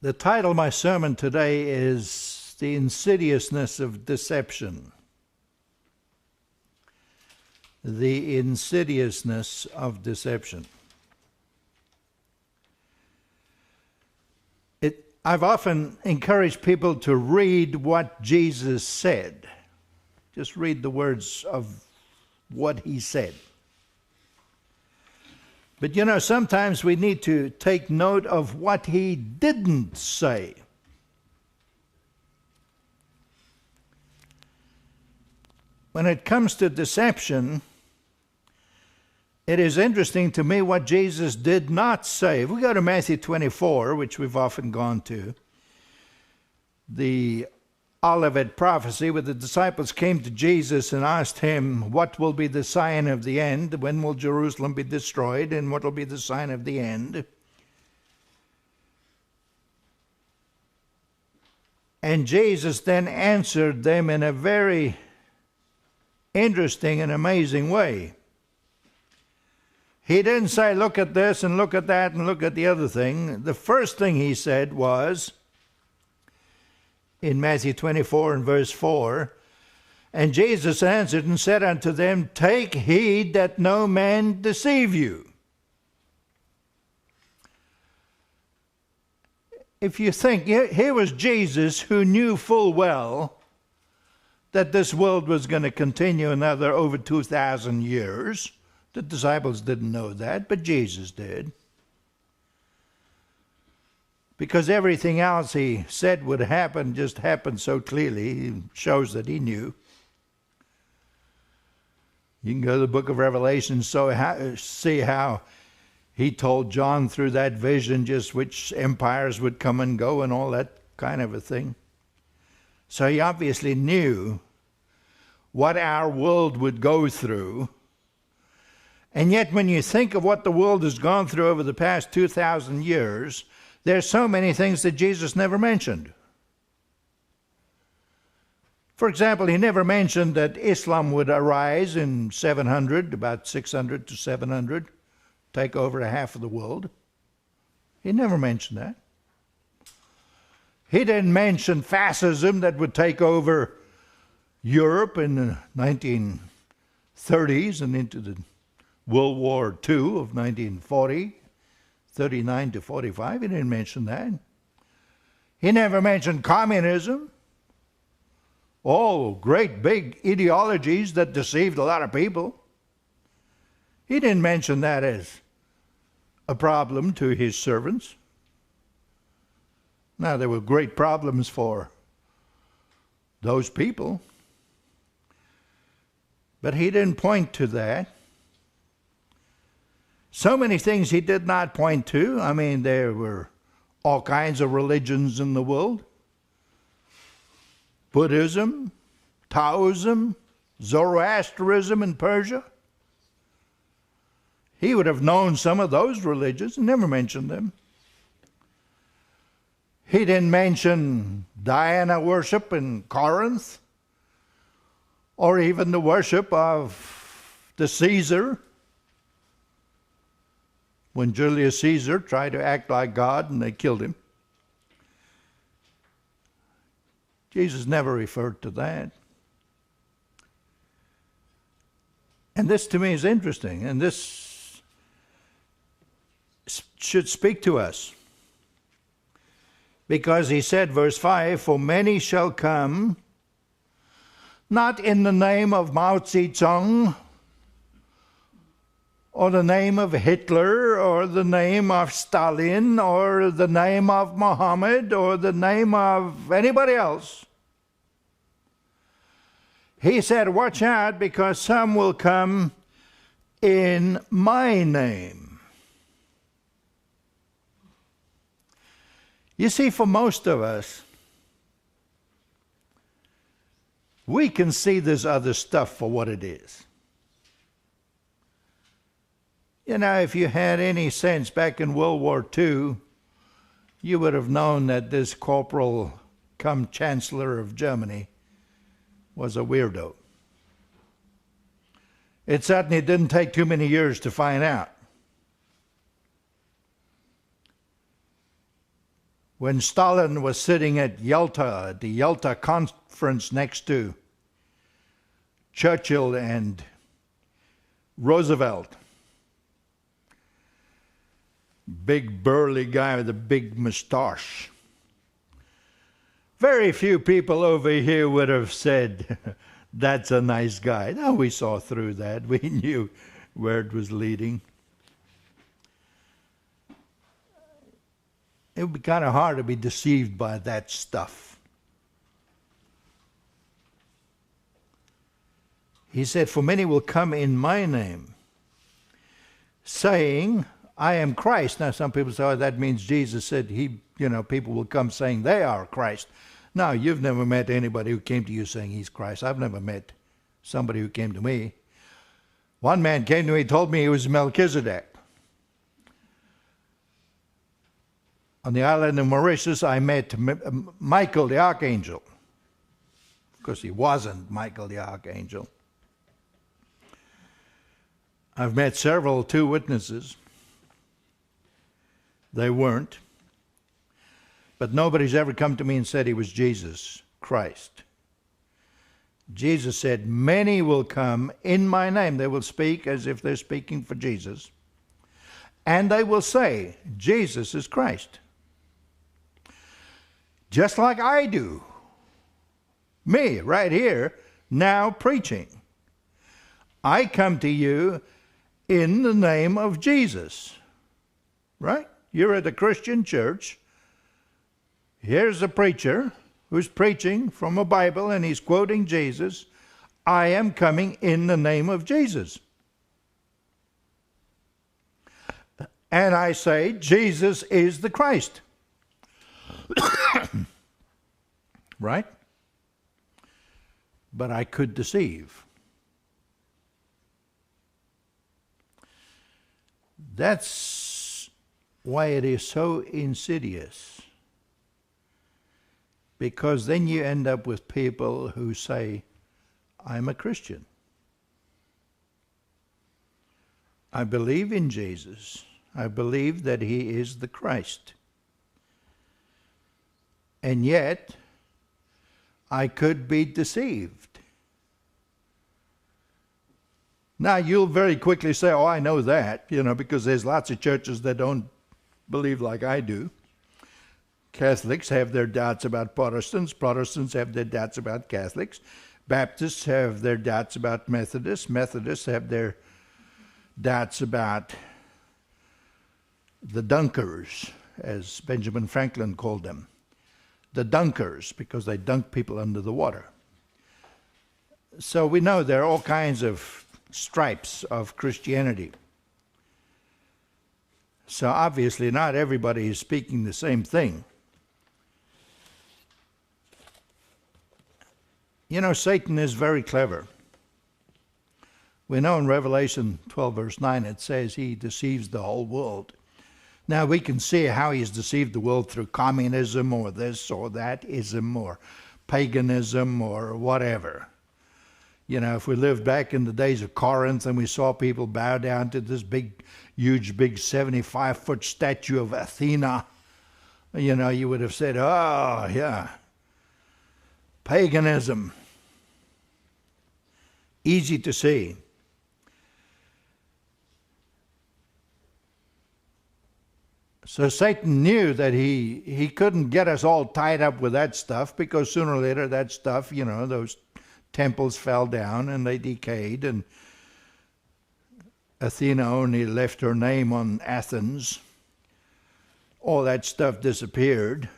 The title of my sermon today is The Insidiousness of Deception. The insidiousness of deception. I've often encouraged people to read what Jesus said. Just read the words of what he said. But sometimes we need to take note of what he didn't say. When it comes to deception, it is interesting to me what Jesus did not say. If we go to Matthew 24, which we've often gone to, the Olivet prophecy, where the disciples came to Jesus and asked him, what will be the sign of the end? When will Jerusalem be destroyed? And what will be the sign of the end? And Jesus then answered them in a very interesting and amazing way. He didn't say, look at this and look at that and look at the other thing. The first thing he said was, in Matthew 24 and verse 4, and Jesus answered and said unto them, take heed that no man deceive you. If you think, here was Jesus who knew full well that this world was going to continue another over 2,000 years. The disciples didn't know that, but Jesus did. Because everything else he said would happen just happened so clearly, it shows that he knew. You can go to the book of Revelation, see how he told John through that vision just which empires would come and go and all that kind of a thing. So he obviously knew what our world would go through. And yet when you think of what the world has gone through over the past 2,000 years, there's so many things that Jesus never mentioned. For example, he never mentioned that Islam would arise in 700, about 600 to 700, take over half of the world. He never mentioned that. He didn't mention fascism that would take over Europe in the 1930s and into the World War II of 1940. 39 to 45, he didn't mention that. He never mentioned communism. All great big ideologies that deceived a lot of people. He didn't mention that as a problem to his servants. Now, there were great problems for those people, but he didn't point to that. So many things he did not point to. I mean, there were all kinds of religions in the world. Buddhism, Taoism, Zoroastrianism in Persia. He would have known some of those religions and never mentioned them. He didn't mention Diana worship in Corinth, or even the worship of the Caesar, when Julius Caesar tried to act like God and they killed him. Jesus never referred to that. And this to me is interesting, and this should speak to us. Because he said, verse 5, for many shall come, not in the name of Mao Zedong, or the name of Hitler, or the name of Stalin, or the name of Muhammad, or the name of anybody else. He said, watch out, because some will come in my name. You see, for most of us, we can see this other stuff for what it is. If you had any sense back in World War II, you would have known that this corporal come chancellor of Germany was a weirdo. It certainly didn't take too many years to find out. When Stalin was sitting at Yalta, the Yalta conference next to Churchill and Roosevelt, big burly guy with a big mustache. Very few people over here would have said, that's a nice guy. No, we saw through that. We knew where it was leading. It would be kind of hard to be deceived by that stuff. He said, for many will come in my name, saying, I am Christ. Now some people say, oh, that means Jesus said people will come saying they are Christ. No, you've never met anybody who came to you saying he's Christ. I've never met somebody who came to me. One man came to me, told me he was Melchizedek. On the island of Mauritius, I met Michael the Archangel. Of course, he wasn't Michael the Archangel. I've met two witnesses. They weren't. But nobody's ever come to me and said he was Jesus Christ. Jesus said, many will come in my name. They will speak as if they're speaking for Jesus. And they will say, Jesus is Christ. Just like I do. Me, right here, now preaching. I come to you in the name of Jesus. Right? You're at a Christian church. Here's a preacher who's preaching from a Bible and he's quoting Jesus. I am coming in the name of Jesus. And I say, Jesus is the Christ. Right? But I could deceive. That's why it is so insidious. Because then you end up with people who say, I'm a Christian. I believe in Jesus. I believe that he is the Christ. And yet, I could be deceived. Now, you'll very quickly say, oh, I know that, because there's lots of churches that don't believe like I do. Catholics have their doubts about Protestants. Protestants have their doubts about Catholics. Baptists have their doubts about Methodists. Methodists have their doubts about the dunkers, as Benjamin Franklin called them. The dunkers, because they dunk people under the water. So we know there are all kinds of stripes of Christianity. So obviously not everybody is speaking the same thing. Satan is very clever. We know in Revelation 12, verse 9, it says he deceives the whole world. Now, we can see how he's deceived the world through communism or this or that ism or paganism or whatever. If we lived back in the days of Corinth and we saw people bow down to this huge 75-foot statue of Athena, you would have said, oh, yeah, paganism. Easy to see. So Satan knew that he couldn't get us all tied up with that stuff, because sooner or later that stuff, those temples fell down and they decayed, and Athena only left her name on Athens. All that stuff disappeared.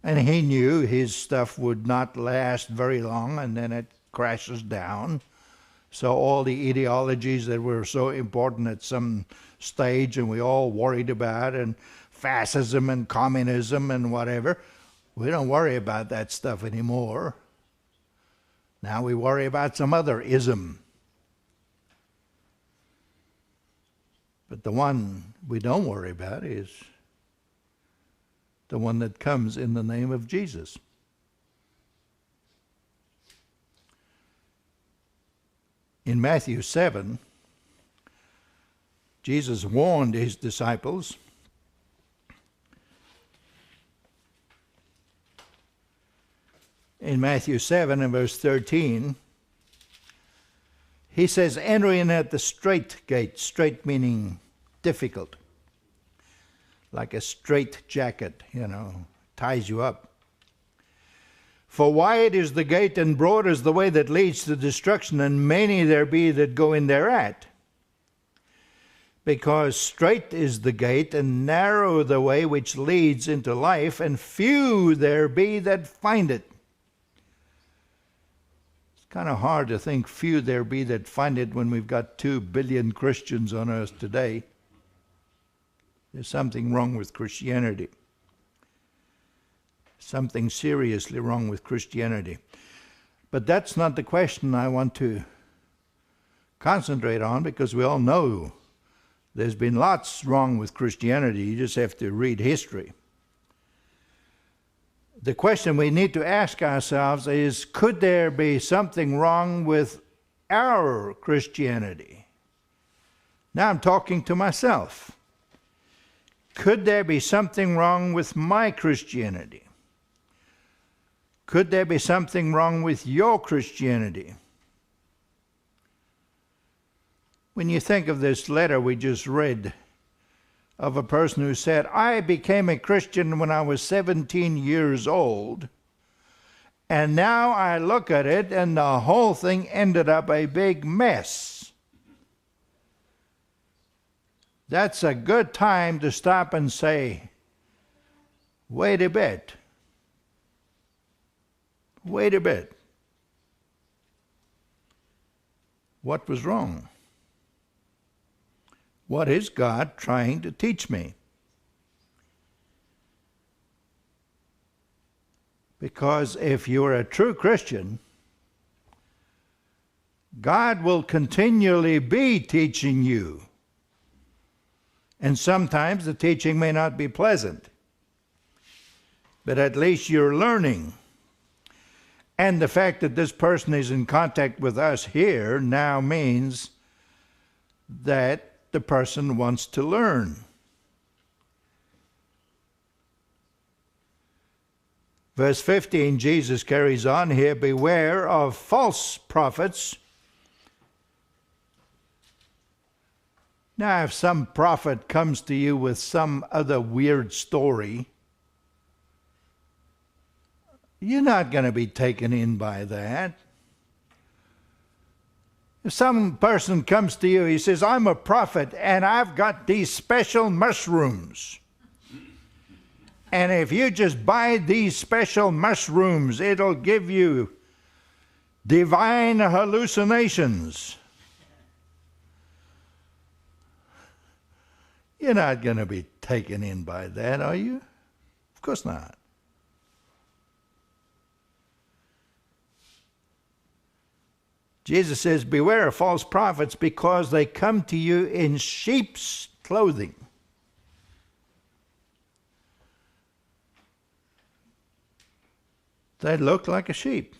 And he knew his stuff would not last very long, and then it crashes down. So all the ideologies that were so important at some stage and we all worried about, and fascism and communism and whatever, we don't worry about that stuff anymore. Now we worry about some other ism. But the one we don't worry about is the one that comes in the name of Jesus. In Matthew 7, Jesus warned his disciples in Matthew 7 and verse 13, he says, enter in at the strait gate, strait meaning difficult, like a strait jacket, ties you up. For wide is the gate and broad is the way that leads to destruction, and many there be that go in thereat. Because strait is the gate and narrow the way which leads into life, and few there be that find it. It's kind of hard to think few there be that find it when we've got 2 billion Christians on earth today. There's something wrong with Christianity. Something seriously wrong with Christianity. But that's not the question I want to concentrate on, because we all know there's been lots wrong with Christianity. You just have to read history. The question we need to ask ourselves is, could there be something wrong with our Christianity? Now I'm talking to myself. Could there be something wrong with my Christianity? Could there be something wrong with your Christianity? When you think of this letter we just read of a person who said, I became a Christian when I was 17 years old, and now I look at it and the whole thing ended up a big mess. That's a good time to stop and say, wait a bit. Wait a bit. What was wrong? What is God trying to teach me? Because if you're a true Christian, God will continually be teaching you. And sometimes the teaching may not be pleasant, but at least you're learning. And the fact that this person is in contact with us here now means that the person wants to learn. Verse 15, Jesus carries on here, beware of false prophets. Now, if some prophet comes to you with some other weird story, you're not going to be taken in by that. If some person comes to you, he says, I'm a prophet and I've got these special mushrooms. And if you just buy these special mushrooms, it'll give you divine hallucinations. You're not going to be taken in by that, are you? Of course not. Jesus says, beware of false prophets because they come to you in sheep's clothing. They look like a sheep.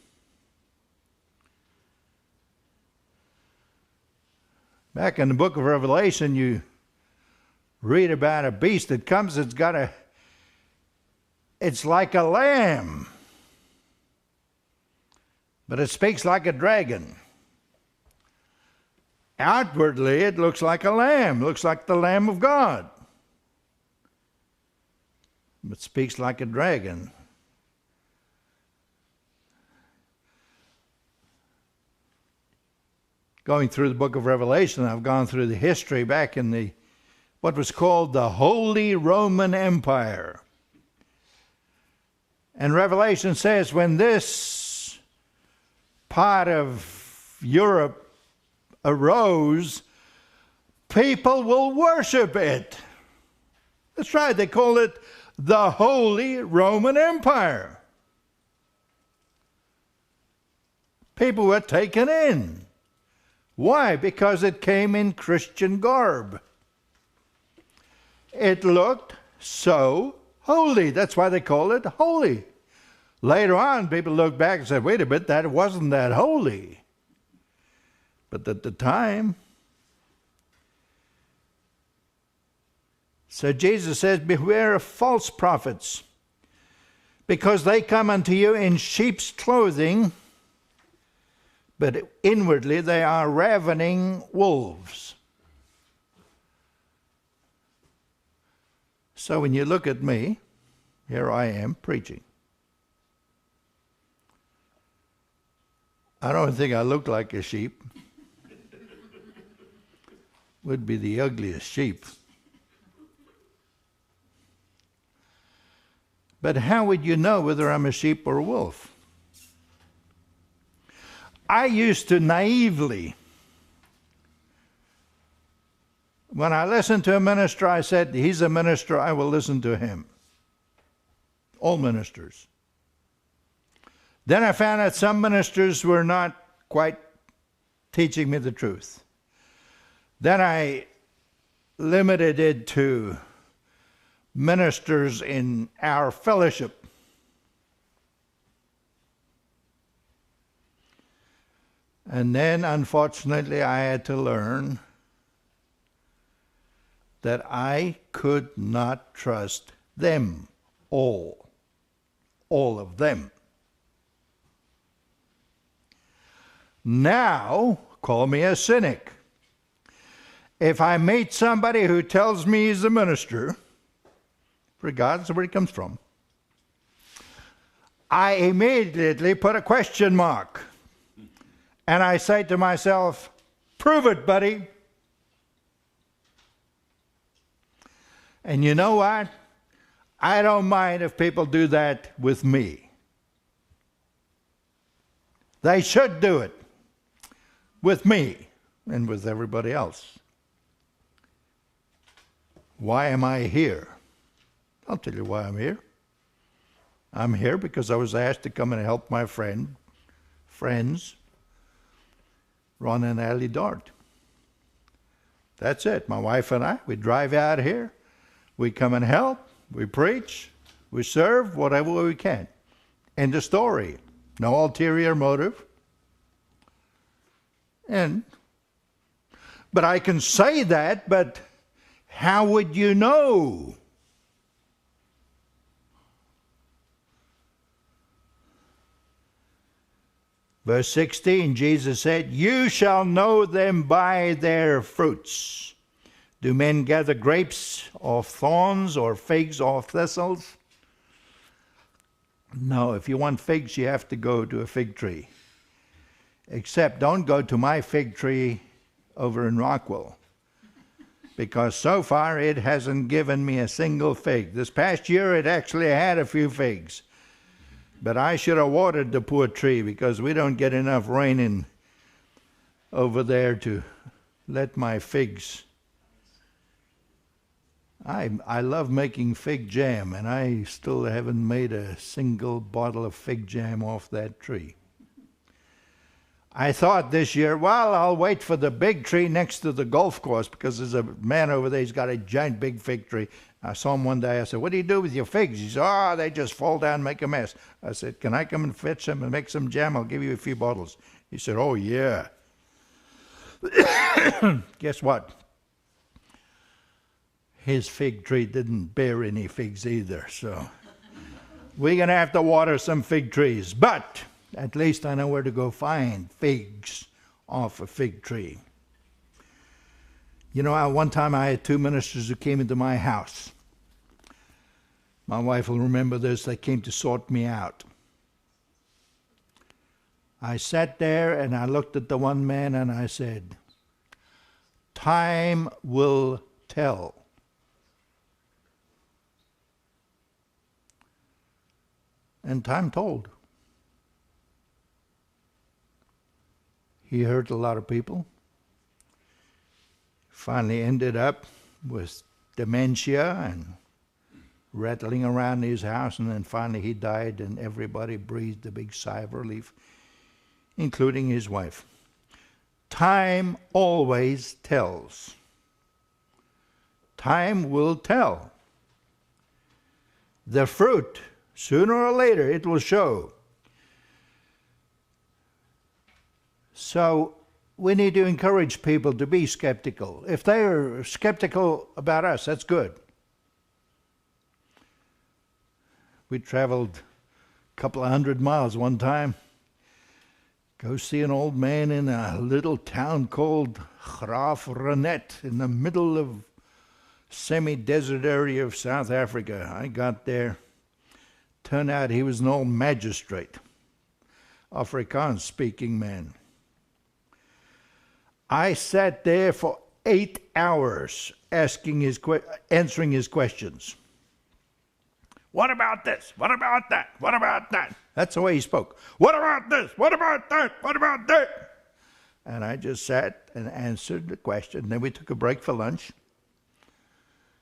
Back in the book of Revelation, you read about a beast that comes, it's like a lamb, but it speaks like a dragon. Outwardly, it looks like a lamb, looks like the Lamb of God, but speaks like a dragon. Going through the book of Revelation, I've gone through the history back in what was called the Holy Roman Empire. And Revelation says when this part of Europe arose, people will worship it. That's right, they call it the Holy Roman Empire. People were taken in. Why? Because it came in Christian garb. It looked so holy. That's why they call it holy. Later on, people looked back and said, wait a bit, that wasn't that holy. But at the time, so Jesus says, beware of false prophets, Because they come unto you in sheep's clothing, but inwardly they are ravening wolves. So when you look at me, here I am preaching. I don't think I look like a sheep. Would be the ugliest sheep. But how would you know whether I'm a sheep or a wolf? I used to naively, when I listened to a minister, I said, he's a minister, I will listen to him. All ministers. Then I found out some ministers were not quite teaching me the truth. Then I limited it to ministers in our fellowship. And then, unfortunately, I had to learn that I could not trust them all of them. Now, call me a cynic. If I meet somebody who tells me he's a minister, regardless of where he comes from, I immediately put a question mark. And I say to myself, prove it, buddy. And you know what? I don't mind if people do that with me. They should do it with me and with everybody else. Why am I here? I'll tell you why I'm here. I'm here because I was asked to come and help my friends, Ron and Allie Dart. That's it. My wife and I, we drive out here. We come and help. We preach. We serve whatever way we can. End of story. No ulterior motive. But I can say that, but how would you know? Verse 16, Jesus said, "You shall know them by their fruits. Do men gather grapes off thorns or figs off thistles? No, if you want figs, you have to go to a fig tree. Except don't go to my fig tree over in Rockwell, because so far it hasn't given me a single fig. This past year it actually had a few figs. But I should have watered the poor tree because we don't get enough rain in over there to let my figs. I love making fig jam, and I still haven't made a single bottle of fig jam off that tree. I thought this year, well, I'll wait for the big tree next to the golf course, because there's a man over there, he's got a giant big fig tree. I saw him one day. I said, "What do you do with your figs?" He said, "They just fall down and make a mess." I said, "Can I come and fetch them and make some jam? I'll give you a few bottles." He said, "Oh, yeah." Guess what? His fig tree didn't bear any figs either, so we're going to have to water some fig trees. But at least I know where to go find figs off a fig tree. You know, one time I had two ministers who came into my house. My wife will remember this. They came to sort me out. I sat there and I looked at the one man and I said, "Time will tell." And time told. He hurt a lot of people. Finally ended up with dementia and rattling around his house, and then finally he died, and everybody breathed a big sigh of relief, including his wife. Time always tells. Time will tell. The fruit, sooner or later, it will show. So we need to encourage people to be skeptical. If they are skeptical about us, that's good. We traveled couple of 100 miles one time. Go see an old man in a little town called Graaf Reinet in the middle of semi-desert area of South Africa. I got there. Turned out he was an old magistrate, Afrikaans-speaking man. I sat there for 8 hours answering his questions. What about this? What about that? What about that? That's the way he spoke. What about this? What about that? What about that? And I just sat and answered the question. Then we took a break for lunch.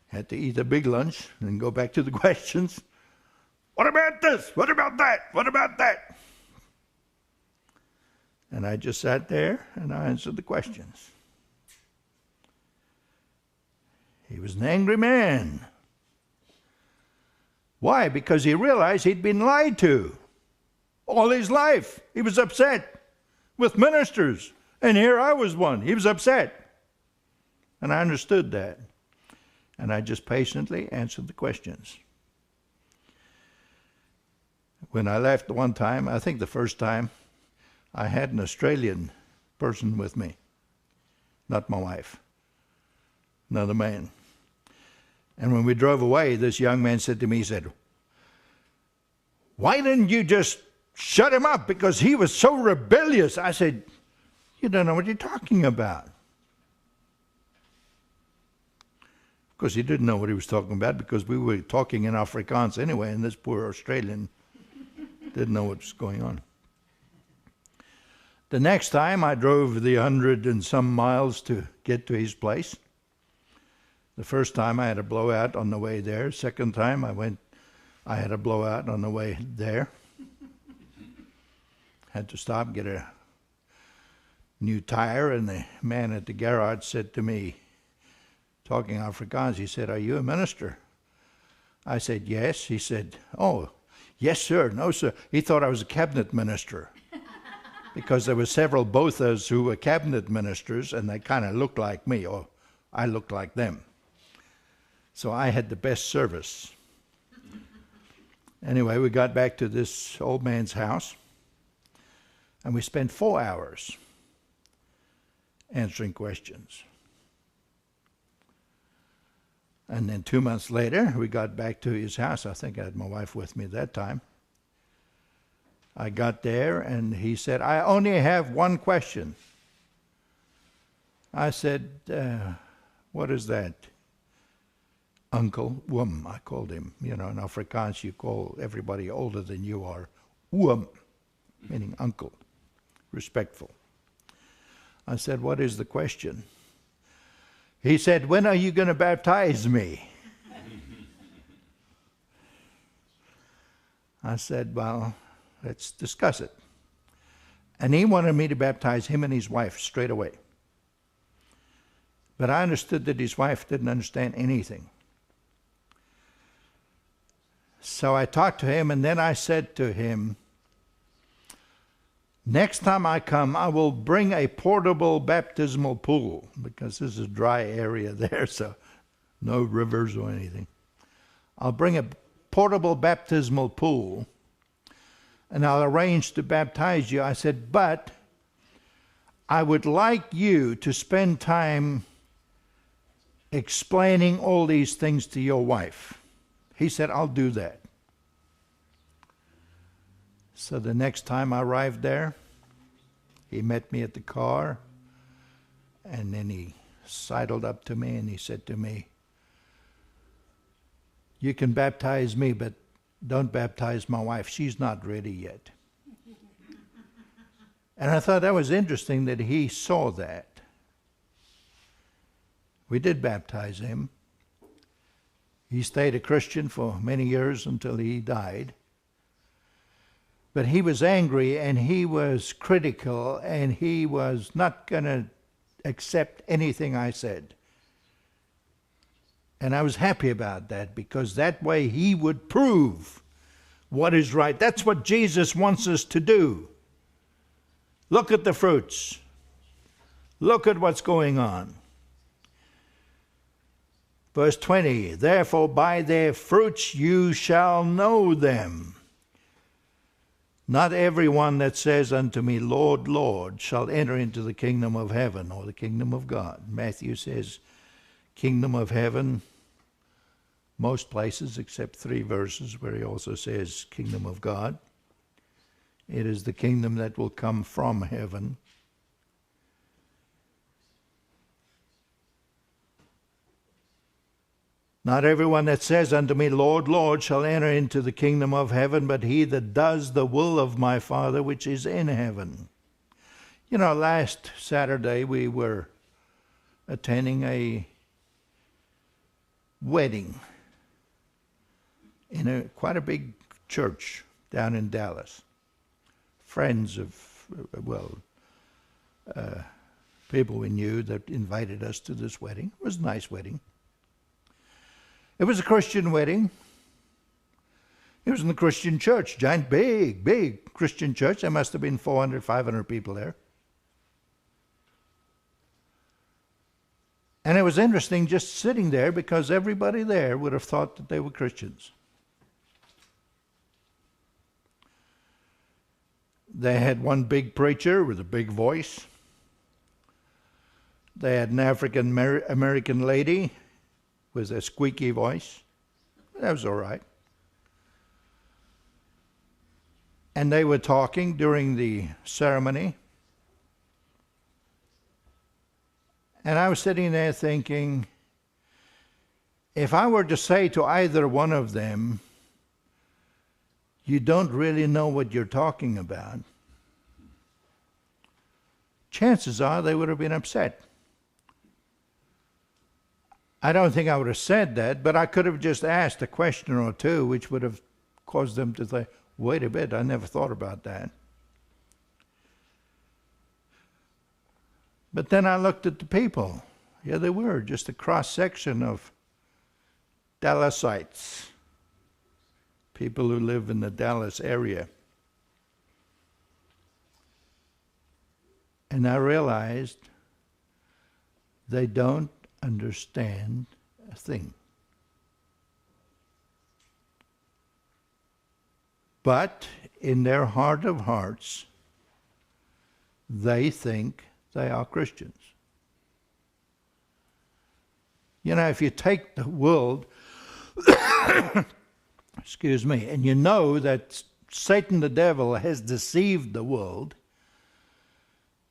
Had to eat a big lunch and go back to the questions. What about this? What about that? What about that? And I just sat there and I answered the questions. He was an angry man. Why? Because he realized he'd been lied to all his life. He was upset with ministers. And here I was one. He was upset. And I understood that. And I just patiently answered the questions. When I left one time, I think the first time, I had an Australian person with me. Not my wife. Another man. And when we drove away, this young man said to me, he said, why didn't you just shut him up? Because he was so rebellious. I said, you don't know what you're talking about. Of course, he didn't know what he was talking about because we were talking in Afrikaans anyway, and this poor Australian didn't know what was going on. The next time I drove the 100 and some miles to get to his place. The first time I had a blowout on the way there. Second time I had a blowout on the way there. Had to stop, get a new tire, and the man at the garage said to me, talking Afrikaans, he said, are you a minister? I said, yes. He said, oh, yes, sir. No, sir. He thought I was a cabinet minister because there were several Bothas who were cabinet ministers, and they kind of looked like me, or I looked like them. So I had the best service. Anyway, we got back to this old man's house, and we spent 4 hours answering questions. And then 2 months later, we got back to his house. I think I had my wife with me at that time. I got there, and he said, I only have one question. I said, what is that? Uncle, oom, I called him. You know, in Afrikaans, you call everybody older than you are oom, meaning uncle, respectful. I said, what is the question? He said, when are you going to baptize me? I said, well, let's discuss it. And he wanted me to baptize him and his wife straight away. But I understood that his wife didn't understand anything. So I talked to him, and then I said to him, next time I come, I will bring a portable baptismal pool, because this is a dry area there, so no rivers or anything. I'll bring a portable baptismal pool, and I'll arrange to baptize you. I said, but I would like you to spend time explaining all these things to your wife. He said, I'll do that. So the next time I arrived there, he met me at the car, and then he sidled up to me and he said to me, you can baptize me, but don't baptize my wife. She's not ready yet. And I thought that was interesting that he saw that. We did baptize him. He stayed a Christian for many years until he died. But he was angry, and he was critical, and he was not going to accept anything I said. And I was happy about that, because that way he would prove what is right. That's what Jesus wants us to do. Look at the fruits. Look at what's going on. Verse 20, therefore by their fruits you shall know them. Not everyone that says unto me, Lord, Lord, shall enter into the kingdom of heaven, or the kingdom of God. Matthew says kingdom of heaven most places, except 3 verses where he also says kingdom of God. It is the kingdom that will come from heaven. Not everyone that says unto me, Lord, Lord, shall enter into the kingdom of heaven, but he that does the will of my Father which is in heaven. You know, last Saturday we were attending a wedding in quite a big church down in Dallas. Friends of, people we knew that invited us to this wedding. It was a nice wedding. It was a Christian wedding. It was in the Christian church, giant, big Christian church. There must have been 400, 500 people there. And it was interesting just sitting there because everybody there would have thought that they were Christians. They had one big preacher with a big voice. They had an African American lady with a squeaky voice. That was all right. And they were talking during the ceremony. And I was sitting there thinking, if I were to say to either one of them, you don't really know what you're talking about, chances are they would have been upset. I don't think I would have said that, but I could have just asked a question or two, which would have caused them to think, wait a bit, I never thought about that. But then I looked at the people. Yeah, they were just a cross-section of Dallasites, people who live in the Dallas area. And I realized they don't understand a thing. But in their heart of hearts, they think they are Christians. You know, if you take the world, excuse me, and you know that Satan the devil has deceived the world,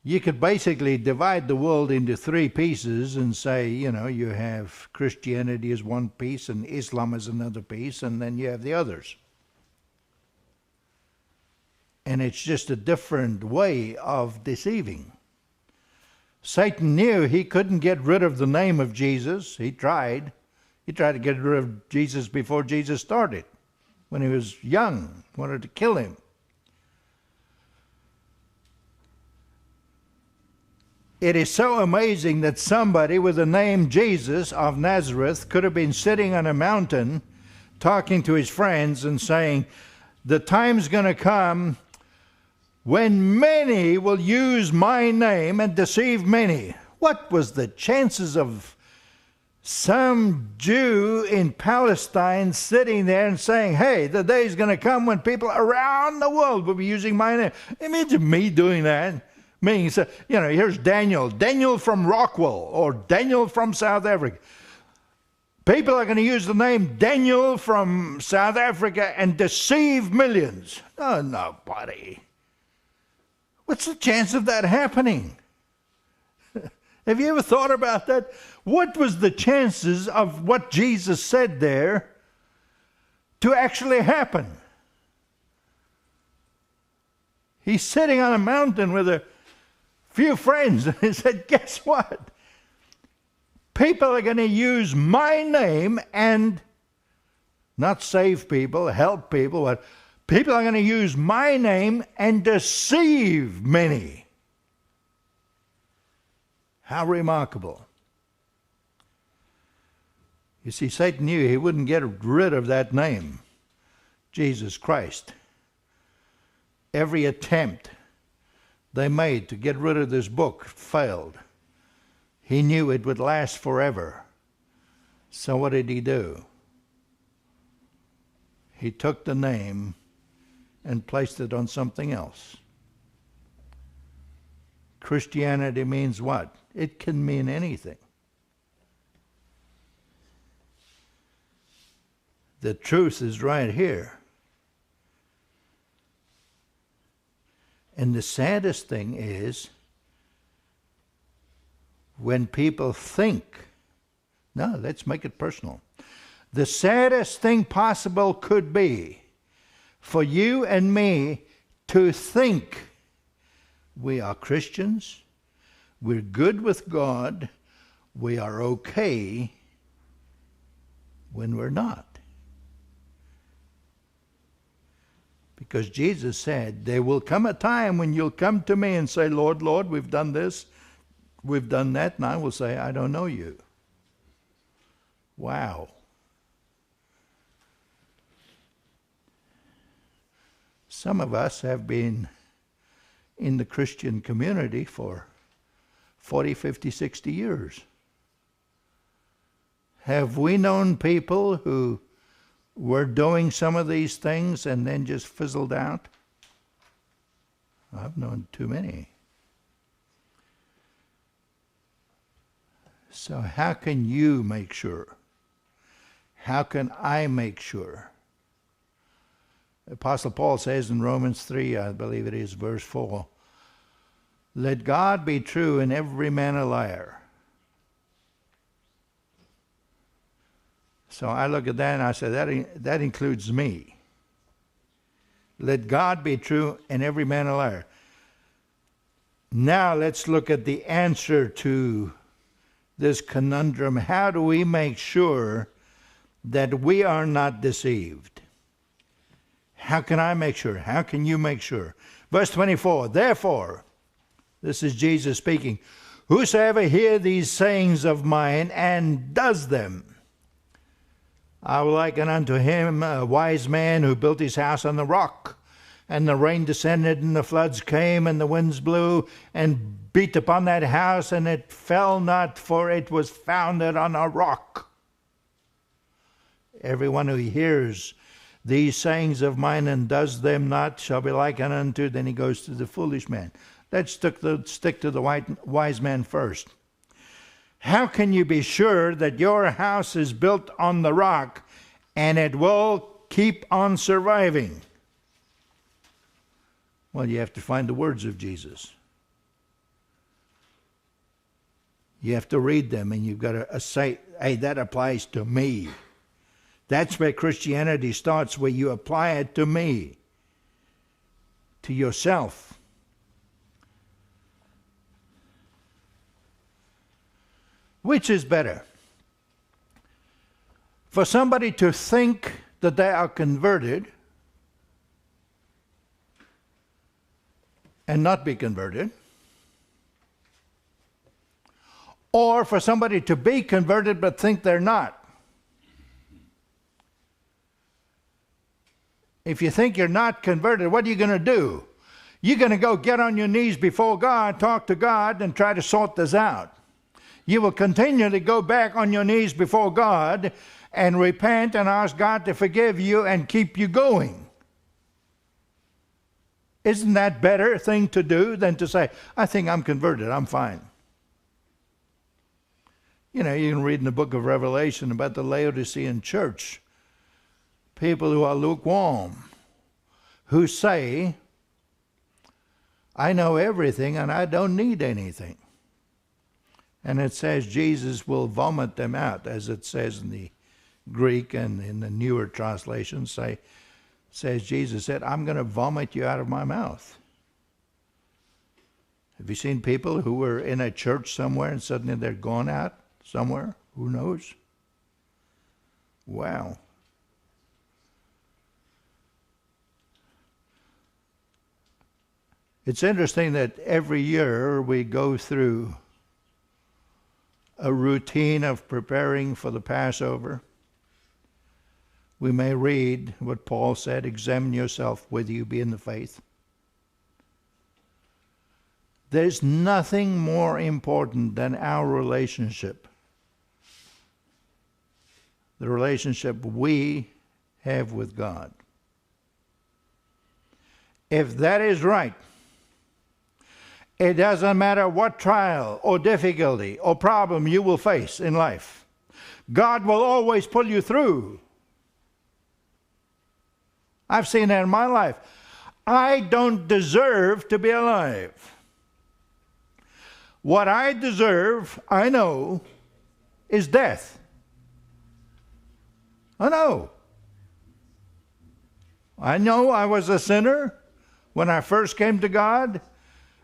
you could basically divide the world into 3 pieces and say, you know, you have Christianity as one piece and Islam as another piece, and then you have the others. And it's just a different way of deceiving. Satan knew he couldn't get rid of the name of Jesus. He tried. He tried to get rid of Jesus before Jesus started, when he was young, wanted to kill him. It is so amazing that somebody with the name Jesus of Nazareth could have been sitting on a mountain talking to his friends and saying, the time's going to come when many will use my name and deceive many. What was the chances of some Jew in Palestine sitting there and saying, hey, the day's going to come when people around the world will be using my name? Imagine me doing that. Me, so, you know, here's Daniel from Rockwell, or Daniel from South Africa. People are going to use the name Daniel from South Africa and deceive millions. Oh, nobody. What's the chance of that happening? Have you ever thought about that? What was the chances of what Jesus said there to actually happen? He's sitting on a mountain with a few friends, and he said, guess what? People are going to use my name and not save people, help people, but people are going to use my name and deceive many. How remarkable. You see, Satan knew he wouldn't get rid of that name, Jesus Christ. Every attempt they made to get rid of this book failed. He knew it would last forever. So what did he do? He took the name and placed it on something else. Christianity means what? It can mean anything. The truth is right here. And the saddest thing is when people think, no, let's make it personal. The saddest thing possible could be for you and me to think we are Christians, we're good with God, we are okay, when we're not. Because Jesus said, there will come a time when you'll come to me and say, Lord, Lord, we've done this, we've done that, and I will say, I don't know you. Wow. Some of us have been in the Christian community for 40, 50, 60 years. Have we known people who were doing some of these things and then just fizzled out? I've known too many. So how can you make sure? How can I make sure? Apostle Paul says in Romans 3, I believe it is, verse 4, let God be true and every man a liar. So I look at that and I say, that includes me. Let God be true and every man a liar. Now let's look at the answer to this conundrum. How do we make sure that we are not deceived? How can I make sure? How can you make sure? Verse 24, therefore, this is Jesus speaking, whosoever hear these sayings of mine and does them, I will liken unto him a wise man who built his house on the rock. And the rain descended, and the floods came, and the winds blew, and beat upon that house, and it fell not, for it was founded on a rock. Everyone who hears these sayings of mine and does them not shall be likened unto, then he goes to the foolish man. Let's stick to the wise man first. How can you be sure that your house is built on the rock and it will keep on surviving? Well, you have to find the words of Jesus. You have to read them, and you've got to say, hey, that applies to me. That's where Christianity starts, where you apply it to me, to yourself. Which is better? For somebody to think that they are converted and not be converted, or for somebody to be converted but think they're not. If you think you're not converted, what are you going to do? You're going to go get on your knees before God, talk to God, and try to sort this out. You will continually go back on your knees before God and repent and ask God to forgive you and keep you going. Isn't that a better thing to do than to say, I think I'm converted, I'm fine? You know, you can read in the book of Revelation about the Laodicean church. People who are lukewarm, who say, I know everything and I don't need anything. And it says Jesus will vomit them out, as it says in the Greek and in the newer translations says Jesus said, I'm going to vomit you out of my mouth. Have you seen people who were in a church somewhere and suddenly they're gone out somewhere? Who knows? Wow. It's interesting that every year we go through a routine of preparing for the Passover. We may read what Paul said, examine yourself whether you be in the faith. There's nothing more important than our relationship. The relationship we have with God. If that is right, it doesn't matter what trial or difficulty or problem you will face in life, God will always pull you through. I've seen that in my life. I don't deserve to be alive. What I deserve, I know, is death. I know. I know I was a sinner when I first came to God,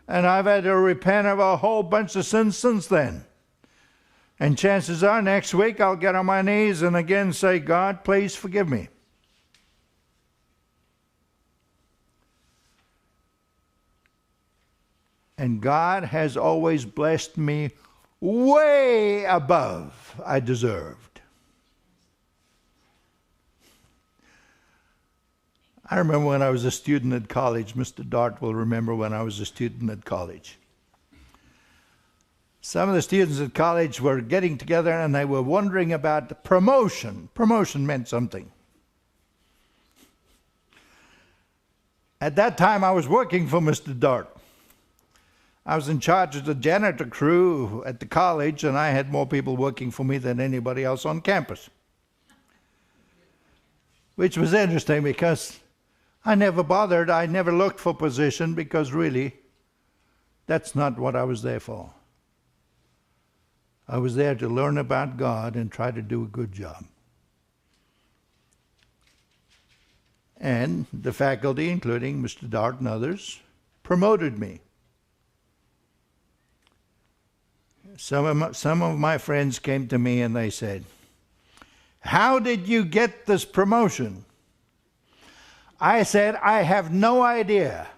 and I've had to repent of a whole bunch of sins since then. And chances are next week I'll get on my knees and again say, God, please forgive me. And God has always blessed me way above I deserved. I remember when I was a student at college. Mr. Dart will remember when I was a student at college. Some of the students at college were getting together and they were wondering about promotion. Promotion meant something. At that time, I was working for Mr. Dart. I was in charge of the janitor crew at the college, and I had more people working for me than anybody else on campus. Which was interesting because I never bothered. I never looked for position because really, that's not what I was there for. I was there to learn about God and try to do a good job. And the faculty, including Mr. Dart and others, promoted me. Some of my friends came to me and they said, "How did you get this promotion?" I said, "I have no idea,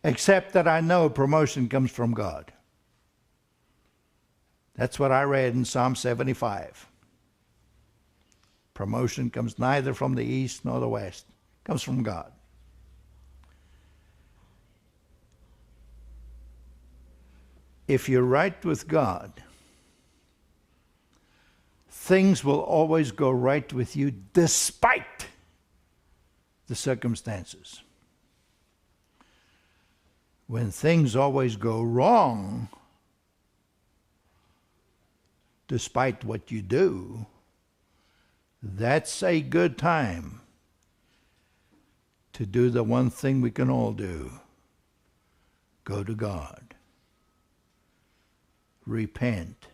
except that I know promotion comes from God." That's what I read in Psalm 75. Promotion comes neither from the east nor the west. It comes from God. If you're right with God, things will always go right with you despite the circumstances. When things always go wrong, despite what you do, that's a good time to do the one thing we can all do. Go to God. Repent.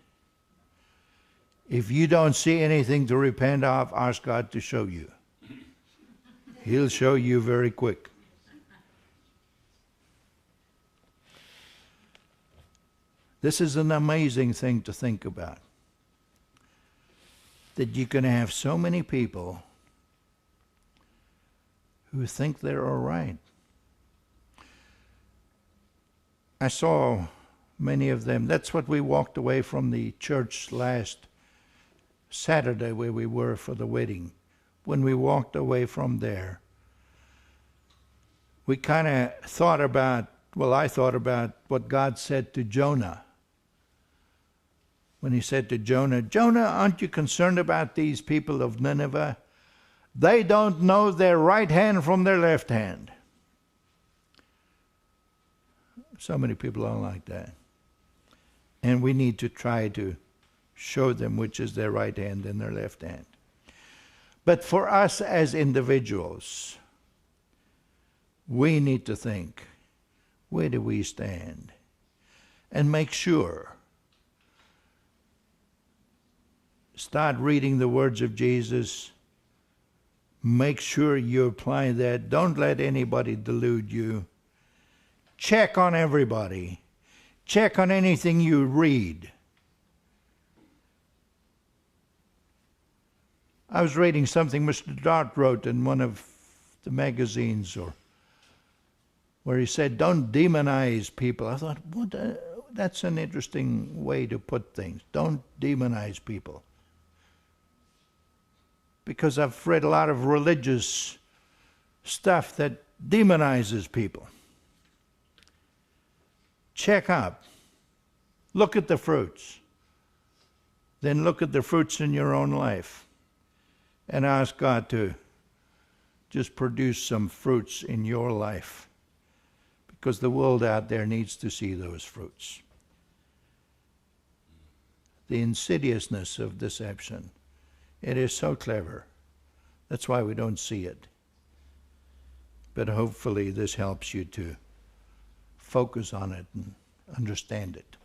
If you don't see anything to repent of, ask God to show you. He'll show you very quick. This is an amazing thing to think about. That you can have so many people who think they're all right. I saw many of them. That's what we walked away from the church last Saturday where we were for the wedding. When we walked away from there, we kind of thought about, I thought about what God said to Jonah. When he said to Jonah, "Jonah, aren't you concerned about these people of Nineveh? They don't know their right hand from their left hand." So many people are like that. And we need to try to show them which is their right hand and their left hand. But for us as individuals, we need to think, where do we stand? And make sure. Start reading the words of Jesus. Make sure you apply that. Don't let anybody delude you. Check on everybody. Check on anything you read. I was reading something Mr. Dart wrote in one of the magazines, where he said, "Don't demonize people." I thought, that's an interesting way to put things. Don't demonize people. Because I've read a lot of religious stuff that demonizes people. Check up. Look at the fruits. Then look at the fruits in your own life. And ask God to just produce some fruits in your life, because the world out there needs to see those fruits. The insidiousness of deception. It is so clever. That's why we don't see it. But hopefully this helps you to focus on it and understand it.